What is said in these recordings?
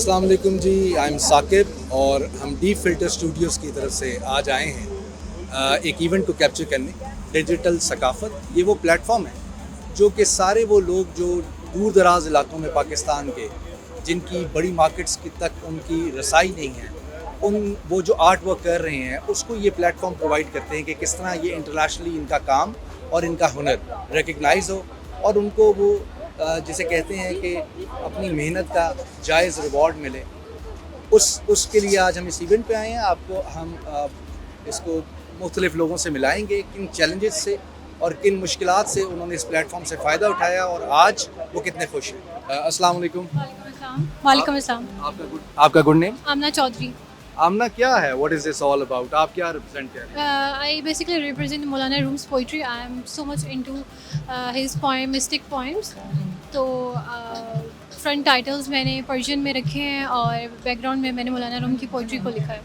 अस्सलाम वालेकुम जी, I am Saqib और हम डीप फिल्टर स्टूडियोज़ की तरफ से आज आए हैं एक इवेंट को कैप्चर करने। डिजिटल सकाफ़त ये वो प्लेटफॉर्म है जो कि सारे वो लोग जो दूर दराज इलाकों में पाकिस्तान के जिनकी बड़ी मार्केट्स की तक उनकी रसाई नहीं है, उन वो जो आर्ट वर्क कर रहे हैं उसको ये प्लेटफॉर्म प्रोवाइड करते हैं कि किस तरह ये इंटरनेशनली इनका काम और इनका हुनर रिकग्नाइज हो और उनको वो जिसे कहते हैं कि अपनी मेहनत का जायज़ रिवॉर्ड मिले। उसके लिए आज हम इस इवेंट पे आए हैं। आपको हम इसको मुख्तलिफ़ लोगों से मिलाएंगे किन चैलेंजेस से और किन मुश्किलात से उन्होंने इस प्लेटफॉर्म से फ़ायदा उठाया और आज वो कितने खुश हैं। अस्सलाम वालेकुम। वालेकुम अस्सलाम। आपका गुड नेम? आमना चौधरी। आमना, क्या है, what is this all about? आप क्या रिप्रेजेंट कर रहे हैं? I basically represent Maulana Room's poetry. I am so much into his poemistic poems. तो फ्रंट टाइटल्स मैंने पर्शियन में रखे हैं और बैकग्राउंड में मैंने मौलाना रूम की पोइट्री को लिखा है।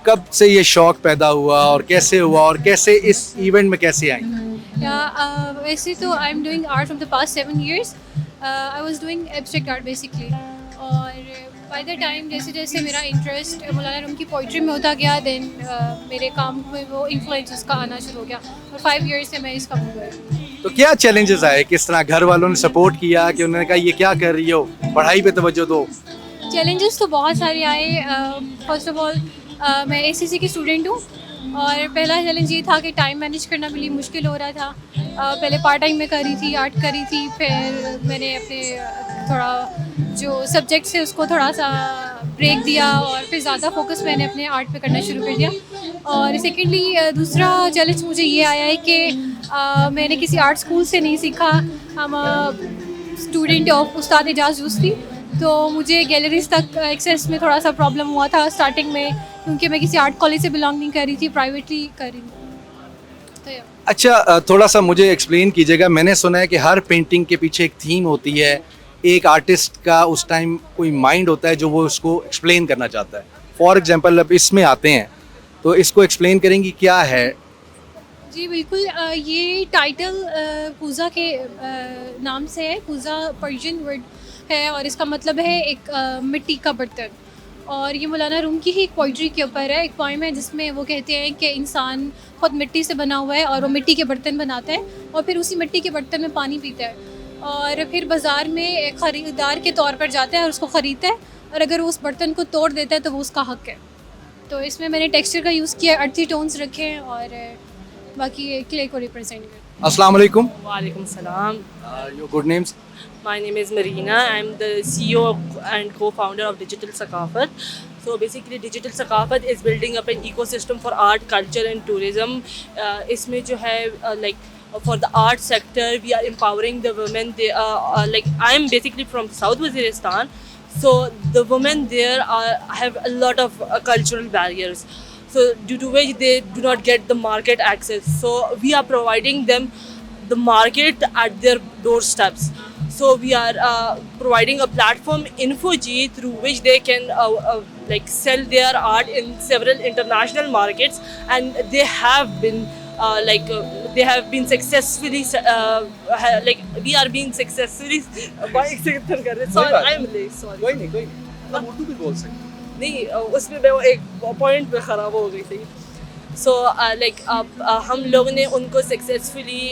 कब से ये शौक़ पैदा हुआ और कैसे हुआ और कैसे इस इवेंट में कैसे आई? वैसे तो I am doing art from the past 7 years. I was doing abstract art basically और बाय द टाइम जैसे जैसे मेरा इंटरेस्ट मौलाना रूम की पोइट्री में होता गया देन मेरे काम में वो इन्फ्लुएंस उसका आना शुरू हो गया और 5 years से मैं इस काम में गई। तो क्या चैलेंजेस आए, किस तरह घर वालों ने सपोर्ट किया कि उन्होंने कहा ये क्या कर रही हो, पढ़ाई पे तवज्जो दो? चैलेंजेस तो बहुत सारे आए। फर्स्ट ऑफ ऑल मैं एसीसी की स्टूडेंट हूँ और पहला चैलेंज ये था कि टाइम मैनेज करना मेरे लिए मुश्किल हो रहा था। पहले पार्ट टाइम में करी थी, आर्ट करी थी, फिर मैंने अपने थोड़ा जो सब्जेक्ट्स है उसको थोड़ा सा ब्रेक दिया और फिर ज़्यादा फोकस मैंने अपने आर्ट पे करना शुरू कर दिया। और सेकेंडली दूसरा चैलेंज मुझे ये आया है कि मैंने किसी आर्ट स्कूल से नहीं सीखा। हम स्टूडेंट ऑफ उस्ताद एजाज यूसुफी, तो मुझे गैलरीज तक एक्सेस में थोड़ा सा प्रॉब्लम हुआ था स्टार्टिंग में क्योंकि मैं किसी आर्ट कॉलेज से बिलोंग नहीं कर रही थी, प्राइवेटली कर रही थी। तो अच्छा, थोड़ा सा मुझे एक्सप्लेन कीजिएगा। मैंने सुना है कि हर पेंटिंग के पीछे एक थीम होती है, एक आर्टिस्ट का उस टाइम कोई माइंड होता है जो वो उसको एक्सप्लेन करना चाहता है। फॉर एग्जांपल अब इसमें आते हैं तो इसको एक्सप्लेन करेंगी क्या है? जी बिल्कुल। ये टाइटल कूज़ा के नाम से है। कूज़ा पर्शियन वर्ड है और इसका मतलब है एक मिट्टी का बर्तन। और ये मौलाना रूम की ही एक पोइट्री के ऊपर है। एक पोइम है जिसमें वो कहते हैं कि इंसान खुद मिट्टी से बना हुआ है और वो मिट्टी के बर्तन बनाता है और फिर उसी मिट्टी के बर्तन में पानी पीता है और फिर बाज़ार में एक ख़रीदार के तौर पर जाता है और उसको ख़रीदता है और अगर वो उस बर्तन को तोड़ देता है तो वो उसका हक़ है। तो इसमें मैंने टेक्सचर का यूज़ किया है, अर्थी टोन्स रखे हैं और बाकी क्ले को रिप्रेजेंट कर। अस्सलाम वालेकुम। Walaikum salam. Your good names? My name is Marina. I'm the CEO and co-founder of Digital Sakafat. So basically, Digital Sakafat is building up an ecosystem for art, culture, and tourism. इसमें जो है like for the art sector, we are empowering the women. They like I'm basically from South Waziristan, so the women there have a lot of cultural barriers. So due to which they do not get the market access. So we are providing them the market at their doorsteps. So we are providing a platform, Info-G, through which they can like sell their art in several international markets, and they have been they have been successfully like we are being successfully sorry I am late, sorry कोई नहीं हम उर्दू भी बोल सकते हैं। नहीं उसमें मैं वो एक पॉइंट पे ख़राब हो गई थी। सो हम लोगों ने उनको सक्सेसफुली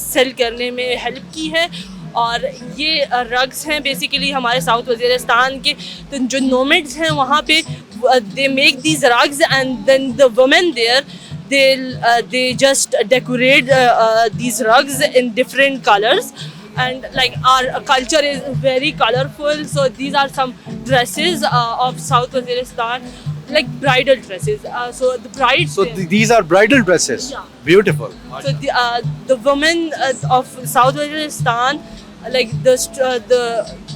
सेल करने में हेल्प की है और ये रग्स हैं बेसिकली हमारे साउथ वज़ीरिस्तान के। तो जो नोमैड्स हैं वहाँ पे they make these rugs and then the women there they just decorate these rugs in different colors. And like our culture is very colorful, so these are some dresses of South Waziristan, like bridal dresses. So the brides. So these are bridal dresses. Yeah. Beautiful. So the women of South Waziristan, like the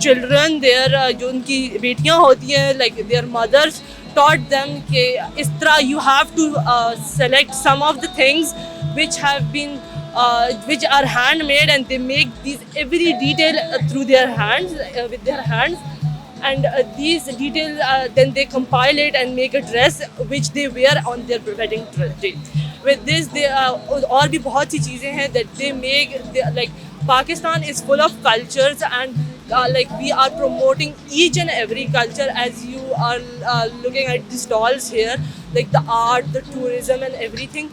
children there, जो उनकी बेटियाँ होती हैं, like their mothers taught them कि इस तरह you have to select some of the things which have been which are handmade, and they make these every detail through their hands with their hands, and these details then they compile it and make a dress which they wear on their wedding day. With this they और भी बहुत सी चीज़ें हैं that they make like Pakistan is full of cultures, and like we are promoting each and every culture, as you are looking at the stalls here, like the art, the tourism and everything.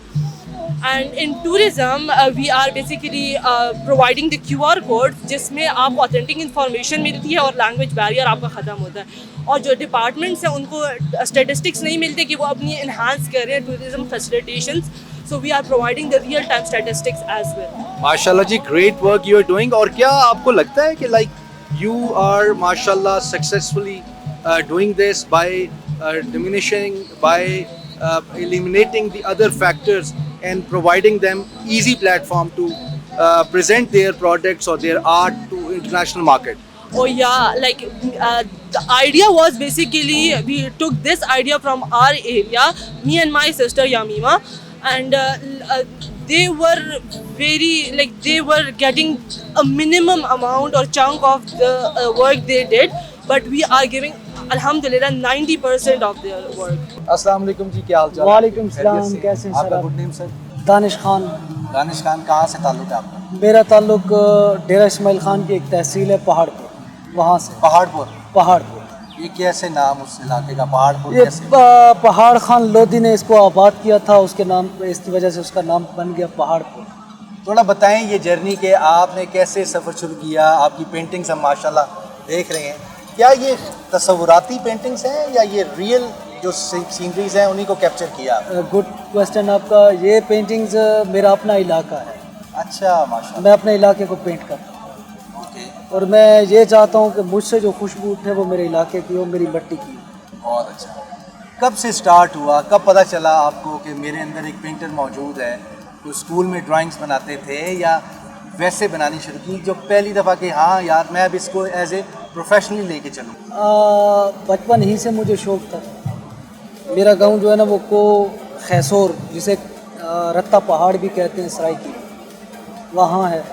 And in tourism we are basically providing the QR code जिसमें आप authentic information मिलती है और language barrier आपका ख़त्म होता है. और जो departments हैं उनको statistics नहीं मिलते कि वो अपनी enhance कर रहे हैं tourism facilitations. So we are providing the real time statistics as well. माशाल्लाह जी, great work you are doing. और क्या आपको लगता है कि like you are माशाल्लाह successfully doing this by diminishing, by eliminating the other factors and providing them easy platform to present their products or their art to international market? Oh yeah, like the idea was basically we took this idea from our area, me and my sister Yamima, and they were very like they were getting a minimum amount or chunk of the work they did, but we are giving alhamdulillah 90% of their work. अस्सलाम वालेकुम जी, क्या हाल चाल? वालेकुम सलाम, कैसे हैं sir आपका आप? Good name sir? Danish Khan. Danish Khan, कहाँ से ताल्लुक है आपका? मेरा ताल्लुक डेरा इस्माइल खान की एक तहसील है पहाड़पुर, वहाँ से। पहाड़पुर? पहाड़पुर। ये कैसे नाम उस इलाके का, पहाड़पुर ये कैसे? पहाड़ खान लोधी ने इसको आबाद किया था, उसके नाम इसकी वजह से उसका नाम बन गया पहाड़पुर। थोड़ा बताएं ये जर्नी के आपने कैसे सफ़र शुरू किया। आपकी पेंटिंग्स हम माशाल्लाह देख रहे हैं, क्या ये तस्वुराती पेंटिंग्स हैं या ये रियल जो सीनरीज हैं उन्हीं को कैप्चर किया? गुड क्वेश्चन आपका। ये पेंटिंग्स मेरा अपना इलाका है। अच्छा, माशाल्लाह। मैं अपने इलाके को पेंट करता हूँ। ओके, और मैं ये चाहता हूँ कि मुझसे जो खुशबू उठे वो मेरे इलाके की हो, मेरी मिट्टी की हो। बहुत अच्छा। कब से स्टार्ट हुआ, कब पता चला आपको कि मेरे अंदर एक पेंटर मौजूद है? तो स्कूल में ड्राइंग्स बनाते थे या वैसे बनानी शुरू की जो पहली दफ़ा कि हाँ यार मैं अब इसको एज ए प्रोफेशनली लेके चलूँ? बचपन ही से मुझे शौक़ था। मेरा गांव जो है ना वो को खैसोर, जिसे रत्ता पहाड़ भी कहते हैं सराइकी, वहाँ है।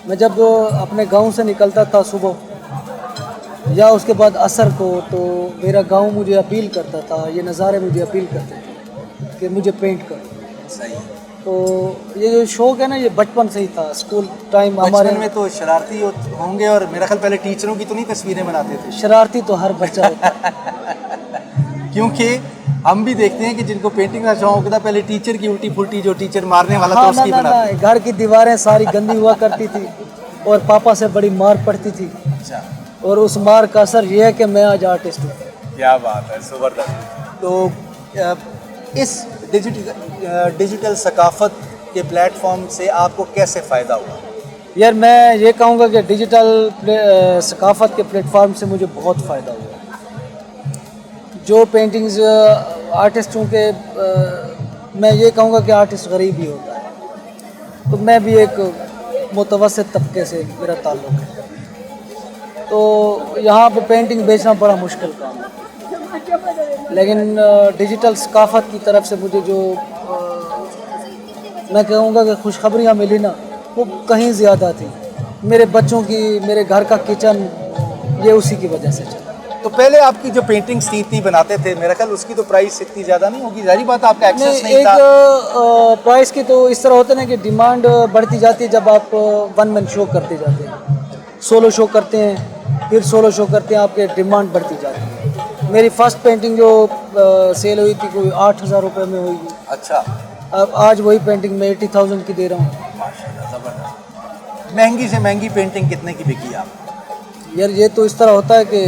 मैं जब अपने गांव से निकलता था सुबह या उसके बाद असर को, तो मेरा गांव मुझे अपील करता था, ये नज़ारे मुझे अपील करते थे कि मुझे पेंट करो। सही है। तो ये जो शौक़ है ना ये बचपन से ही था। स्कूल टाइम हमारे में तो शरारती होंगे और मेरा ख्याल पहले टीचरों की तो नहीं तस्वीरें बनाते थे? शरारती तो हर बच्चा होता है। क्योंकि हम भी देखते हैं कि जिनको पेंटिंग का शौक होता पहले टीचर की उल्टी फुल्टी जो टीचर मारने वाला था उसकी बनाते। घर की दीवारें सारी गंदी हुआ करती थी और पापा से बड़ी मार पड़ती थी। अच्छा। और उस मार का असर ये है कि मैं आज आर्टिस्ट हूँ। क्या बात है, ज़बरदस्त। तो इस डिजिटल सकाफत के प्लेटफॉर्म से आपको कैसे फ़ायदा हुआ? यार मैं ये कहूँगा कि डिजिटल सकाफत के प्लेटफॉर्म से मुझे बहुत फ़ायदा हुआ। जो पेंटिंग्स आर्टिस्टों के मैं ये कहूँगा कि आर्टिस्ट गरीब ही होता है, तो मैं भी एक मुतवस्सित तबके से मेरा ताल्लुक़ है। तो यहाँ पे पेंटिंग बेचना बड़ा मुश्किल काम है, लेकिन डिजिटल सकाफत की तरफ से मुझे जो मैं कहूँगा कि खुशखबरियाँ मिली ना वो कहीं ज़्यादा थी। मेरे बच्चों की, मेरे घर का किचन, ये उसी की वजह से चला। तो पहले आपकी जो पेंटिंग्स थी इतनी बनाते थे, मेरा ख्याल उसकी तो प्राइस इतनी ज़्यादा नहीं होगी, जारी बात आपका एक्सेस नहीं था। प्राइस की तो इस तरह होता है ना कि डिमांड बढ़ती जाती है जब आप वन मैन शो करते जाते हैं, सोलो शो करते हैं, फिर सोलो शो करते हैं, आपके डिमांड बढ़ती जाती है। मेरी फर्स्ट पेंटिंग जो सेल हुई थी कोई 8,000 रुपये में हुई। अच्छा। अब आज वही पेंटिंग मैं 80,000 की दे रहा हूँ। माशाल्लाह, ज़बरदस्त। महंगी से महंगी पेंटिंग कितने की बिकी आप? यार ये तो इस तरह होता है कि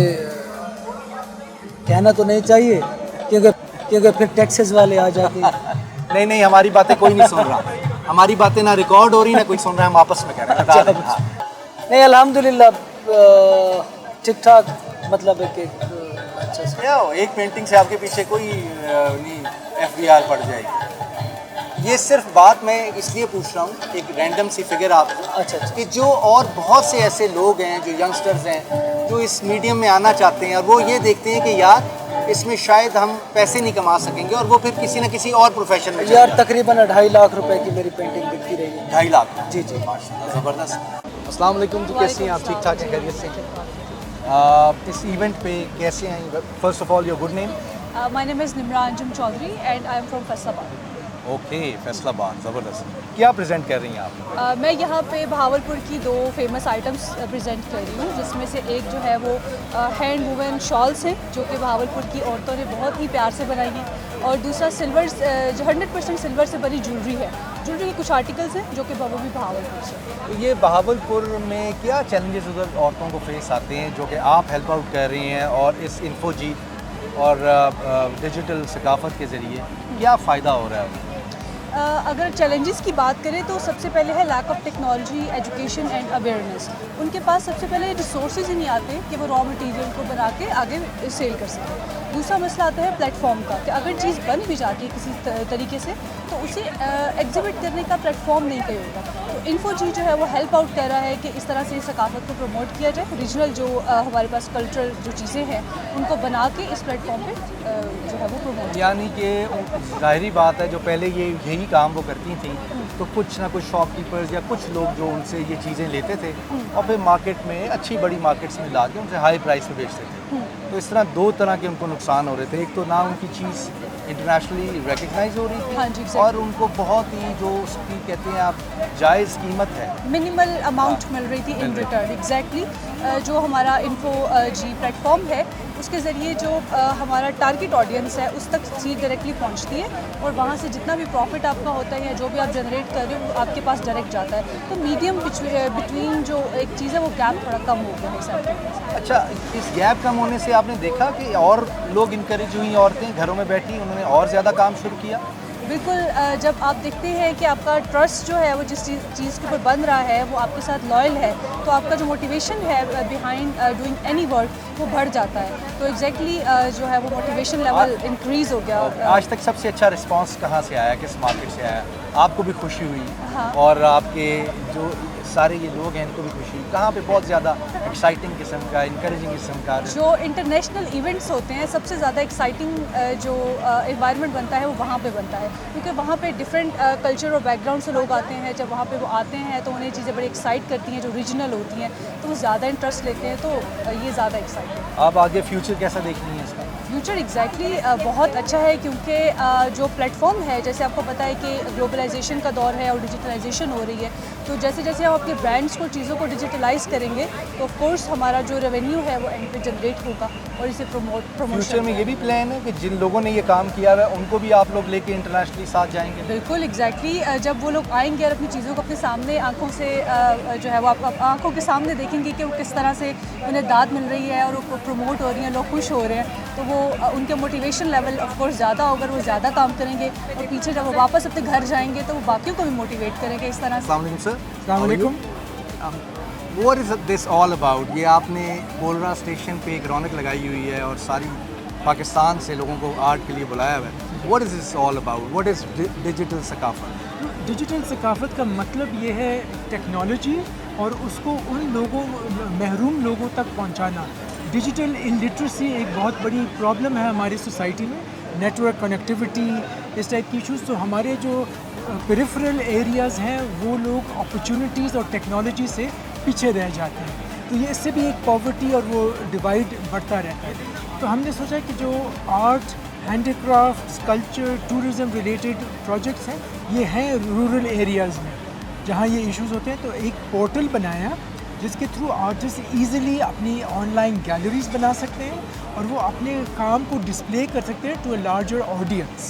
कहना तो नहीं चाहिए क्योंकि फिर टैक्सेस वाले आ जाते हैं। नहीं, हमारी बातें कोई नहीं सुन रहा। हमारी बातें ना रिकॉर्ड हो रही ना कोई सुन रहा है, हम आपस में कह रहे हैं। बता दें। हाँ। नहीं अल्हम्दुलिल्लाह ठीक ठाक, मतलब एक अच्छा से। क्या हो, एक पेंटिंग से आपके पीछे कोई नहीं FBR पड़ जाएगी। ये सिर्फ बात मैं इसलिए पूछ रहा हूँ, एक रैंडम सी फिगर आपको, अच्छा कि जो और बहुत से ऐसे लोग हैं जो यंगस्टर्स हैं जो इस मीडियम में आना चाहते हैं और वो ये देखते हैं कि यार इसमें शायद हम पैसे नहीं कमा सकेंगे और वो फिर किसी न किसी और प्रोफेशन में यार तकरीबन 2.5 लाख रुपए की मेरी पेंटिंग बिकती रही है। 2.5 लाख? जी जी, माशाल्लाह, ज़बरदस्त। अस्सलाम वालेकुम जी, कैसी हैं आप? ठीक ठाक हैं, खैरियत से? इस इवेंट पे कैसे हैं? First of all your good name? My name is Nimra Anjum Chaudhary and I am from Faisalabad. Okay, Faisalabad, ज़बरदस्त। क्या प्रेजेंट कर रही हैं आप? मैं यहाँ पे भावलपुर की 2 फेमस आइटम्स प्रेजेंट कर रही हूँ, जिसमें से एक जो है वो हैंड वूवन शॉल्स हैं जो कि भावलपुर की औरतों ने बहुत ही प्यार से बनाई हैं, और दूसरा सिल्वर जो 100% सिल्वर से बनी ज्वेलरी है। ज्वेलरी के कुछ आर्टिकल्स हैं जो कि वो भी भावलपुर से। तो ये बहावलपुर में क्या चैलेंजेस उधर औरतों को फेस आते हैं जो कि आप हेल्प आउट कर रही हैं, और इस इन्फोजी और डिजिटल सकाफत के ज़रिए क्या फ़ायदा हो रहा है? अगर चैलेंजेस की बात करें तो सबसे पहले है lack of technology, education and awareness. उनके पास सबसे पहले रिसोर्सेज ही नहीं आते कि वो रॉ मटेरियल को बना के आगे सेल कर सकें। दूसरा मसला आता है प्लेटफॉर्म का, कि अगर चीज़ बन भी जाती है किसी तरीके से तो उसे एग्जिबिट करने का प्लेटफॉर्म नहीं कोई होगा। तो इन्फोजी जो है वो हेल्प आउट कर रहा है कि इस तरह से सकाफत को प्रमोट किया जाए, रीजनल जो हमारे पास कल्चरल जो चीज़ें हैं उनको बना के इस प्लेटफॉर्म पे जो है वो प्रमोट। यानी कि ज़ाहिरी बात है, जो पहले यही काम वो करती थी तो कुछ ना कुछ शॉपकीपर्स या कुछ लोग जो उनसे ये चीज़ें लेते थे और फिर मार्केट में अच्छी बड़ी मार्केट्स में ला के उनसे हाई प्राइस पे बेचते थे। तो इस तरह 2 तरह के उनको नुकसान हो रहे थे। एक तो ना उनकी चीज़ इंटरनेशनली रिकग्नाइज हो रही थी, हाँ जी, और उनको बहुत ही जो उसकी कहते हैं आप जायज़ कीमत है, मिनिमल अमाउंट मिल रही थी इन रिटर्न। एग्जैक्टली जो हमारा इन्फो जी प्लेटफॉर्म है उसके ज़रिए जो हमारा टारगेट ऑडियंस है उस तक चीज़ डायरेक्टली पहुंचती है, और वहाँ से जितना भी प्रॉफिट आपका होता है या जो भी आप जनरेट कर रहे हो वो आपके पास डायरेक्ट जाता है। तो मीडियम बिटवीन जो एक चीज़ है वो गैप थोड़ा कम हो गया है सर। अच्छा, इस गैप कम होने से आपने देखा कि और लोग इनकरेज हुई, औरतें घरों में बैठी उन्होंने और ज़्यादा काम शुरू किया? बिल्कुल, जब आप देखते हैं कि आपका ट्रस्ट जो है वो जिस चीज़ के ऊपर बन रहा है वो आपके साथ लॉयल है, तो आपका जो मोटिवेशन है बिहाइंड डूइंग एनी वर्क वो बढ़ जाता है। तो एग्जैक्टली जो है वो मोटिवेशन लेवल इंक्रीज़ हो गया। आज तक सबसे अच्छा रिस्पांस कहाँ से आया, किस मार्केट से आया? आपको भी खुशी हुई, हाँ। और आपके जो सारे ये लोग हैं इनको भी खुशी हुई? कहाँ पे बहुत ज़्यादा एक्साइटिंग किस्म का, इंकरेजिंग किस्म का? जो इंटरनेशनल इवेंट्स होते हैं सबसे ज़्यादा एक्साइटिंग जो इन्वायरमेंट बनता है वो वहाँ पे बनता है, क्योंकि वहाँ पे डिफरेंट कल्चर और बैकग्राउंड से लोग आते हैं। जब वहाँ पे वो आते हैं तो उन्हें चीज़ें बड़ी एक्साइट करती हैं जो रीजनल होती हैं, तो वो ज़्यादा इंटरेस्ट लेते हैं। तो ये ज़्यादा एक्साइटिंग। आप आगे फ्यूचर कैसा देख रही हैं इसका? फ्यूचर एग्जैक्टली बहुत अच्छा है, क्योंकि जो प्लेटफॉर्म है, जैसे आपको पता है कि ग्लोबलाइजेशन का दौर है और डिजिटलाइजेशन हो रही है, तो जैसे जैसे हम अपने ब्रांड्स को चीज़ों को डिजिटलाइज करेंगे तो ऑफ कोर्स हमारा जो रेवेन्यू है वो एंड पे जनरेट होगा, और इसे फ्यूचर प्रमोशन में ये भी प्लान है कि जिन लोगों ने ये काम किया है उनको भी आप लोग लेके इंटरनेशनली साथ जाएंगे? बिल्कुल एग्जैक्टली जब वो लोग आएंगे और अपनी चीज़ों को अपने सामने आंखों से जो है वो आप आंखों के सामने देखेंगे कि वो किस तरह से उन्हें दाद मिल रही है और वो प्रमोट हो रही हैं, लोग खुश हो रहे हैं, तो वो उनके मोटिवेशन लेवल ऑफ कोर्स ज़्यादा होगा, वो ज़्यादा काम करेंगे, और पीछे जब वो वापस अपने घर जाएंगे तो वो बाकियों को भी मोटिवेट करेंगे इस तरह से। अस्सलाम वालेकुम सर। अस्सलाम वालेकुम। What is this all about? ये आपने बोलरा स्टेशन पे एक रौनक लगाई हुई है और सारी पाकिस्तान से लोगों को आर्ट के लिए बुलाया हुआ है। What is this all about? What is digital सकाफत? डिजिटल सकाफत का मतलब ये है टेक्नोलॉजी और उसको उन लोगों महरूम लोगों तक पहुंचाना। डिजिटल इलिटरेसी एक बहुत बड़ी प्रॉब्लम है हमारी सोसाइटी में, नेटवर्क कनेक्टिविटी इस टाइप की इशूज़। तो हमारे जो पेरिफेरल एरियाज़ हैं वो लोग अपॉर्चुनिटीज़ और टेक्नोलॉजी से पीछे रह जाते हैं, तो ये इससे भी एक पॉवर्टी और वो डिवाइड बढ़ता रहता है। तो हमने सोचा कि जो art, handicraft, culture, tourism related projects हैं ये हैं रूरल एरियाज़ में जहाँ ये इश्यूज़ होते हैं, तो एक पोर्टल बनाया जिसके थ्रू आर्टिस्ट ईज़िली अपनी ऑनलाइन गैलरीज बना सकते हैं और वो अपने काम को डिस्प्ले कर सकते हैं टू अ लार्जर ऑडियंस।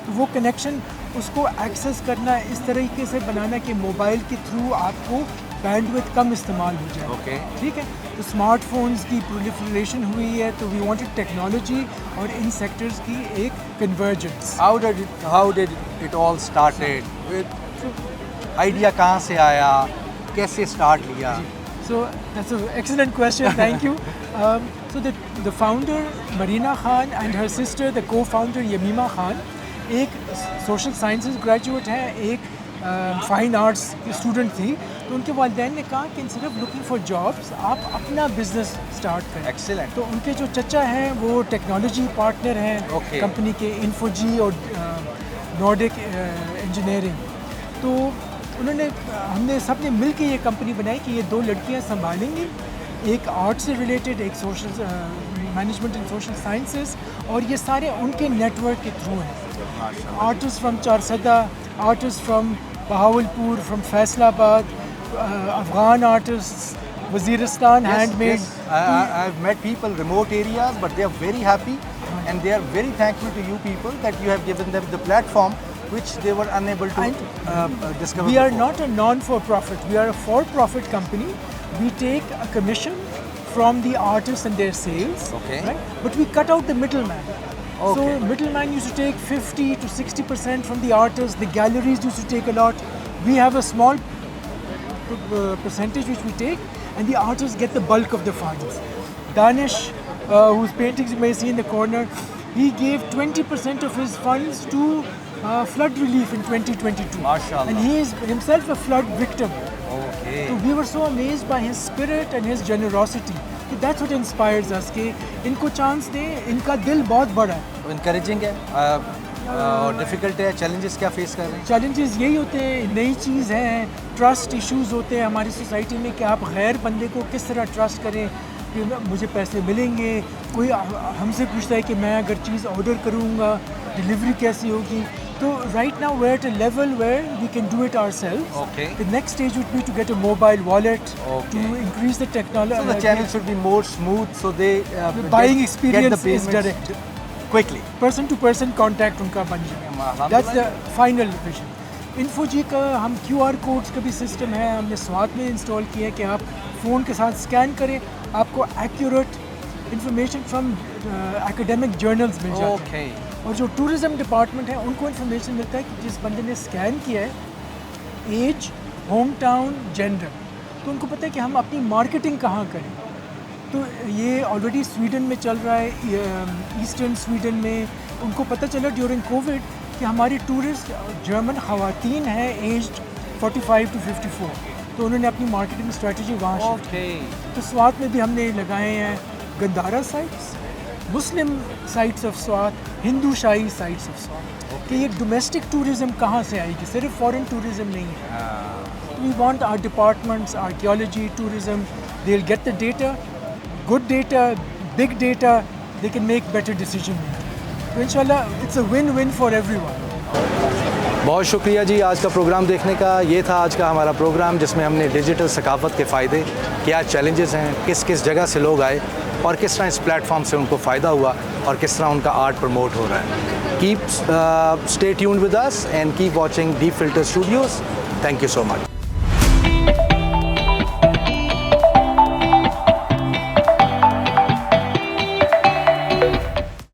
तो वो कनेक्शन उसको एक्सेस करना इस तरीके से बनाना कि मोबाइल के थ्रू आपको बैंडविड्थ कम इस्तेमाल हो जाए। ओके, ठीक है, तो स्मार्टफोन्स की प्रोलिफरेशन हुई है, तो वी वांटेड टेक्नोलॉजी और इन सेक्टर्स की एक convergence. How did it all started? Idea कहाँ से आया, कैसे स्टार्ट लिया? So that's an excellent question. Thank you. So the founder Marina Khan and her sister, the co-founder Yamima Khan, एक social sciences graduate है, एक फाइन आर्ट्स स्टूडेंट थी। तो उनके वालिदैन ने कहा कि instead of looking for jobs आप अपना बिजनेस स्टार्ट करें। Excellent. तो उनके जो चचा हैं वो टेक्नोलॉजी पार्टनर हैं Okay. कंपनी के इन्फोजी और नॉर्डिक इंजीनियरिंग। तो उन्होंने हमने सब ने मिल के ये कंपनी बनाई कि ये 2 लड़कियां संभालेंगी, एक आर्ट से रिलेटेड, एक social management and social sciences, और ये सारे उनके नेटवर्क के थ्रू हैं। Artists from Charsada, artists from Bahawalpur, from Faisalabad, Afghan artists, Waziristan, handmade. Yes. I've met people remote areas, but they are very happy and they are very thankful to you people that you have given them the platform which they were unable to discover. We are before. not a non-for-profit. We are a for-profit company. We take a commission from the artists and their sales, Okay. right? But we cut out the middleman. Okay. So middleman used to take 50 to 60% from the artists. The galleries used to take a lot. We have a small percentage which we take, and the artists get the bulk of the funds. Danish, whose paintings you may see in the corner, he gave 20% of his funds to flood relief in 2022. Mashallah. And he is himself a flood victim. Okay. So we were so amazed by his spirit and his generosity. So that's what inspires us कि इनको chance दें, इनका दिल बहुत बड़ा है. Encouraging है और difficult है. Challenges क्या face कर रहे हैं? चैलेंजेस यही होते हैं, नई चीज़ है, ट्रस्ट इश्यूज होते हैं हमारी सोसाइटी में कि आप गैर बंदे को किस तरह ट्रस्ट करें कि मुझे पैसे मिलेंगे. कोई हमसे पूछता है कि मैं अगर चीज़ ऑर्डर करूँगा डिलीवरी कैसी होगी. तो right now we are at a level where we can do it ourselves. Okay. The next stage would be to get a mobile wallet Okay. to increase the technology. So the channel should be more smooth so they The buying get experience the is payments direct. quickly. Person to person contact उनका बन जाए. That's the final vision. इन्फोजी का हम QR codes का भी system है, हमने स्वात में इंस्टॉल किया है कि आप फ़ोन के साथ स्कैन करें, आपको accurate information from academic journals मिल जाए. Okay. और जो टूरिज़्म डिपार्टमेंट है उनको इन्फॉर्मेशन मिलता है कि जिस बंदे ने स्कैन किया है, एज, होम टाउन, जेंडर, तो उनको पता है कि हम अपनी मार्केटिंग कहाँ करें. तो ये ऑलरेडी स्वीडन में चल रहा है, ईस्टर्न स्वीडन में. उनको पता चला ड्यूरिंग कोविड कि हमारी टूरिस्ट जर्मन ख़वातीन हैं एज्ड 45 to 54, तो उन्होंने अपनी मार्केटिंग स्ट्रेटजी वहाँ शिफ्ट की. Okay. तो स्वात में भी हमने लगाए हैं Gandhara sites, Muslim sites of Swat, Hindu shahi sites of Swat, कि ये डोमेस्टिक टूरिज़म कहाँ से आएगी, सिर्फ फॉरेन टूरिज़म नहीं है. We want our departments, archaeology, tourism, they'll get the data, good data, big data, they can make better decision making. So inshallah, it's a win-win for everyone. बहुत शुक्रिया जी आज का प्रोग्राम देखने का. ये था आज का हमारा प्रोग्राम जिसमें हमने डिजिटल सकाफ़त के फ़ायदे, क्या चैलेंजेस हैं, किस किस जगह से लोग आए और किस तरह इस प्लेटफॉर्म से उनको फ़ायदा हुआ और किस तरह उनका आर्ट प्रमोट हो रहा है. Keep stay tuned with us and keep watching deep filter Studios. Thank you so much.